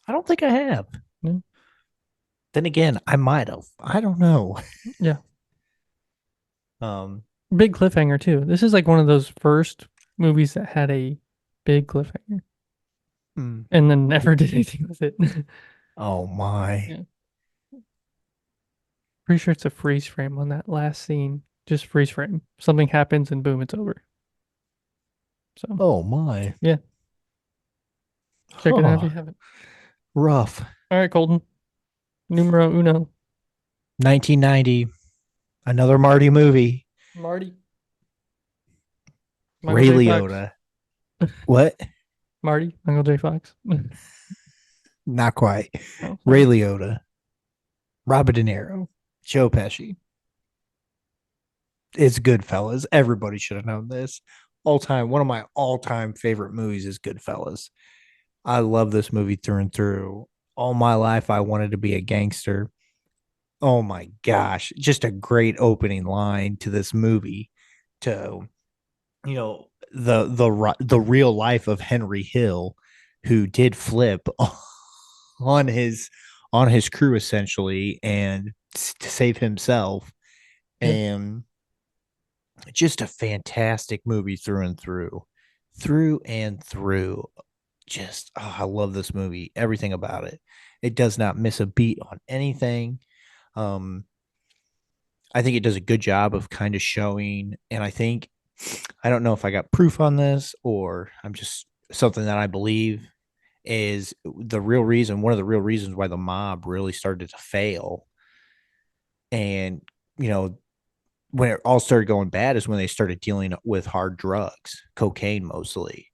I don't think I have. No? Then again, I might have. I don't know. Yeah. Um, Big cliffhanger too. This is like one of those first movies that had a big cliffhanger hmm. and then never did anything with it. Oh my. Yeah. Pretty sure it's a freeze frame on that last scene. Just freeze frame. Something happens and boom, it's over. So Oh my. yeah. Check it out if Huh. you haven't. Rough. All right, Colton. Numero uno. 1990. Another Marty movie. Marty. Michael Ray J. Fox. Liotta. What? Marty. Michael J. Fox. Not quite. Oh, Ray sorry. Liotta. Robert De Niro. Joe Pesci. It's Goodfellas. Everybody should have known this. All time. One of my all-time favorite movies is Goodfellas. I love this movie through and through. All my life, I wanted to be a gangster. Oh my gosh. Just a great opening line to this movie. To, the real life of Henry Hill, who did flip on his crew essentially, and to save himself. Yeah. And just a fantastic movie through and through. Through and through. Just, I love this movie. Everything about it. It does not miss a beat on anything. I think it does a good job of kind of showing, and I don't know if I got proof on this or I'm just something that I believe is the real reason, one of the real reasons why the mob really started to fail. And, you know, when it all started going bad is when they started dealing with hard drugs, cocaine mostly.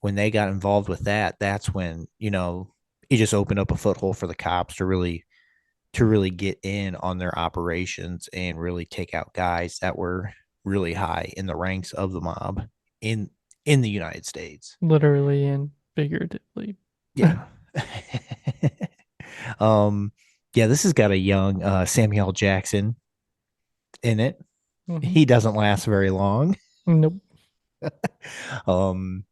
When they got involved with that, that's when, it just opened up a foothold for the cops to really get in on their operations and really take out guys that were really high in the ranks of the mob in the United States. Literally and figuratively. Yeah. Yeah, this has got a young Samuel Jackson in it. Mhm. He doesn't last very long. Nope. um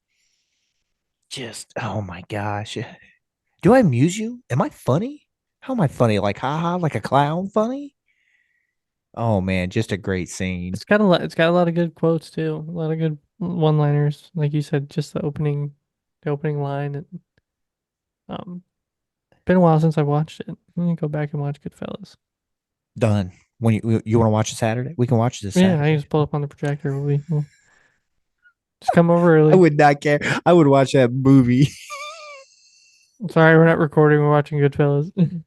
just, oh my gosh. Do I amuse you? Am I funny? How am I funny? Like haha, like a clown funny? Oh man, just a great scene. It's got a lot. It's got a lot of good quotes too. A lot of good one-liners, like you said. Just the opening line. And been a while since I watched it. Let me go back and watch Goodfellas. Done. When you want to watch it Saturday, we can watch this Yeah, I Saturday. just pull up on the projector. We'll just come over I early. would not care. I would watch that movie. Sorry, we're not recording. We're watching Goodfellas.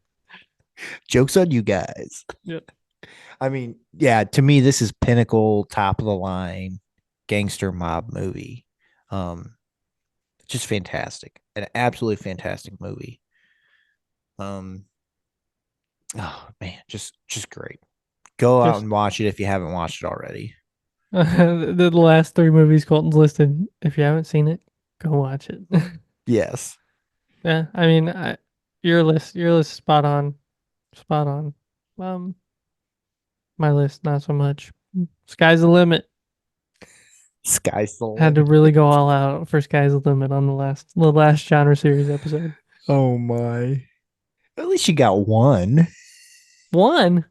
Jokes on you guys. Yep. I mean, yeah, to me, this is pinnacle, top of the line gangster mob movie. Just fantastic. An absolutely fantastic movie. Oh man, just great. Go out Just and watch it if you haven't watched it already. the last three movies Colton's listed. If you haven't seen it, go watch it. Yes. Yeah, I mean, your list is spot on, spot on. My list not so much. Sky's the limit. Sky's the Had to limit. really go all out for Sky's the Limit on the last genre series episode. Oh my. At least you got one. One.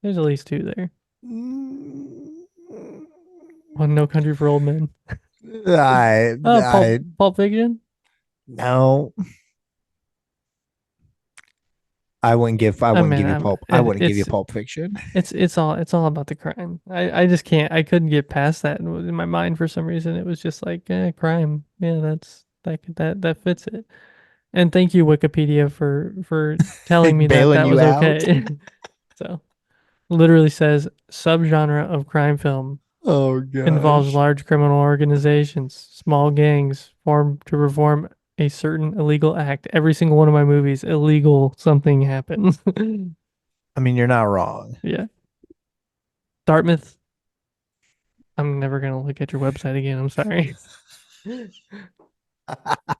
There's at least two there. One, No Country for Old Men. Pulp Fiction. No. I wouldn't give you Pulp. I wouldn't give you Pulp Fiction. It's all about the crime. I just can't. I couldn't get past that in my mind for some reason. It was just like crime. Yeah, that fits it. And thank you Wikipedia for telling me that Bailing you was out. okay. So literally says subgenre of crime film Oh gosh. involves large criminal organizations, small gangs formed to perform a certain illegal act. Every single one of my movies, illegal something happens. I mean, you're not wrong. Yeah. Dartmouth. I'm never gonna look at your website again. I'm sorry.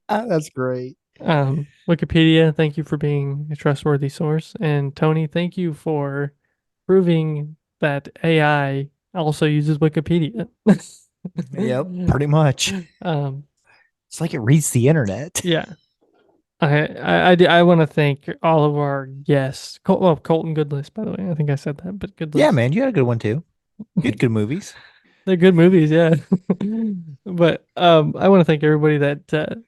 That's great. Wikipedia, thank you for being a trustworthy source. And Tony, thank you for proving that AI also uses Wikipedia. Yep, pretty much. Um, It's like it reads the internet. yeah. I want to thank all of our guests. Colton Goodlist, by the way. I think I said that, but Goodlist. Yeah, man, you had a good one too. You had good movies. They're good movies, yeah. But I want to thank everybody that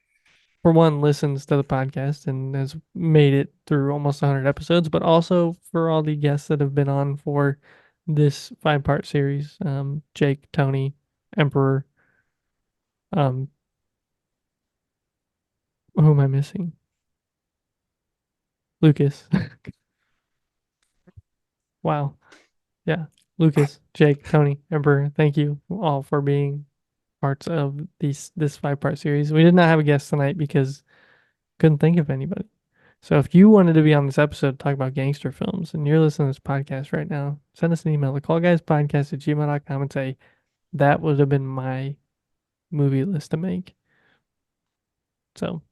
for one listens to the podcast and has made it through almost 100 episodes, but also for all the guests that have been on for this 5-part series. Jake, Tony, Emperor. Who am I missing? Lucas. Wow. Yeah. Lucas, Jake, Tony, Emperor, thank you all for being parts of this 5-part series. We did not have a guest tonight because couldn't think of anybody. So if you wanted to be on this episode to talk about gangster films and you're listening to this podcast right now, send us an email, thecallguyspodcast@gmail.com, and say that would have been my movie list to make. So,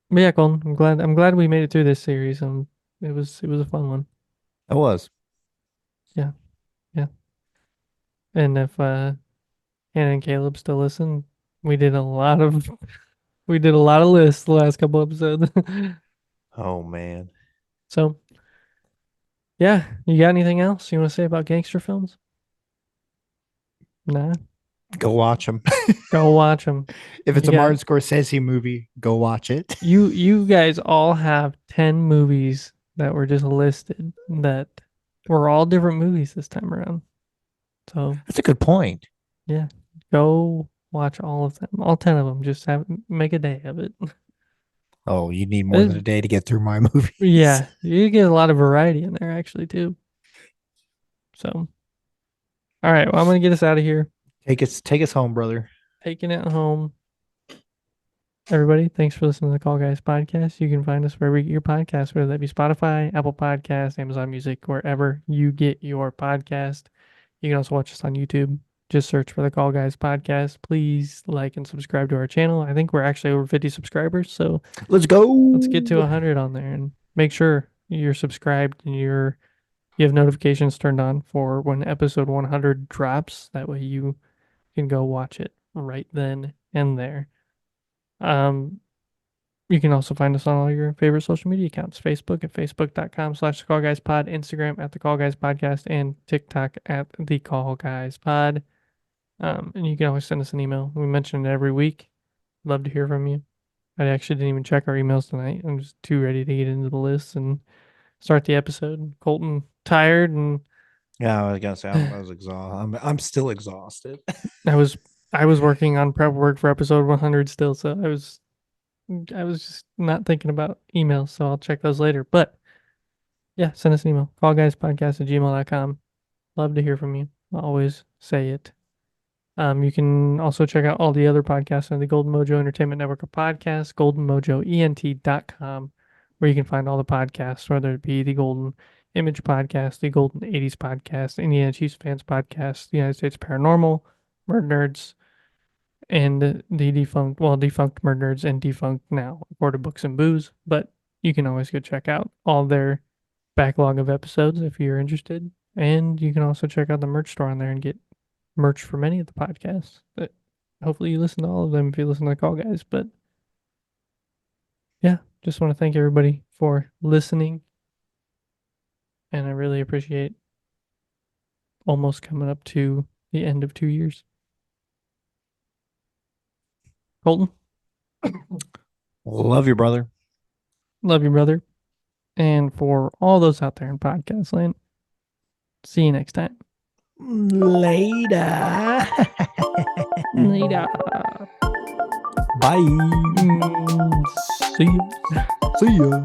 but yeah, Colin, I'm glad we made it through this series. It was a fun one. It was. Yeah. And if Hannah and Caleb still listen, we did a lot of lists the last couple episodes. Oh man. So, yeah, you got anything else you want to say about gangster films? Nah. Go watch them. Go watch them. If it's You a got- Martin Scorsese movie, go watch it. You guys all have 10 movies that were just listed that were all different movies this time around. So That's a good point. go watch all of them, all 10 of them. Just make a day of it. Oh, you need more than a day to get through my movie. Yeah, you get a lot of variety in there actually too. So, all right, well, I'm gonna get us out of here. Take us home, brother. Taking it home. Everybody, thanks for listening to the Call Guys podcast. You can find us wherever you get your podcasts, whether that be Spotify, Apple Podcasts, Amazon Music, wherever you get your podcast. You can also watch us on YouTube. Just search for the Call Guys podcast. Please like and subscribe to our channel. I think we're actually over 50 subscribers, so Let's go. let's get to 100 on there and make sure you're subscribed and you have notifications turned on for when episode 100 drops. That way you can go watch it right then and there. You can also find us on all your favorite social media accounts: Facebook at facebook.com/thecallguyspod, Instagram at thecallguyspodcast, and TikTok at thecallguyspod. And you can always send us an email. We mention it every week. Love to hear from you. I actually didn't even check our emails tonight. I'm just too ready to get into the list and start the episode. Colton tired, and Yeah, I was gonna say I was exhausted. I'm still exhausted. I was working on prep work for episode 100 still, so I was just not thinking about emails, so I'll check those later. But yeah, send us an email. Callguyspodcast@gmail.com. Love to hear from you. I'll always say it. You can also check out all the other podcasts on the Golden Mojo Entertainment Network of podcasts, goldenmojoent.com, where you can find all the podcasts, whether it be the Golden Image Podcast, the Golden 80s Podcast, Indiana Chiefs Fans Podcast, the United States Paranormal, Murdnerds, and the defunct Murdnerds and defunct now Recorded Books and Booze. But you can always go check out all their backlog of episodes if you're interested. And you can also check out the merch store on there and get merch for many of the podcasts. But hopefully you listen to all of them if you listen to the Call Guys. But yeah, just want to thank everybody for listening. And I really appreciate almost coming up to the end of 2 years. Colton, Love you, brother. love you, brother. And for all those out there in podcast land, see you next time. Later. Later. Bye. See you. See ya.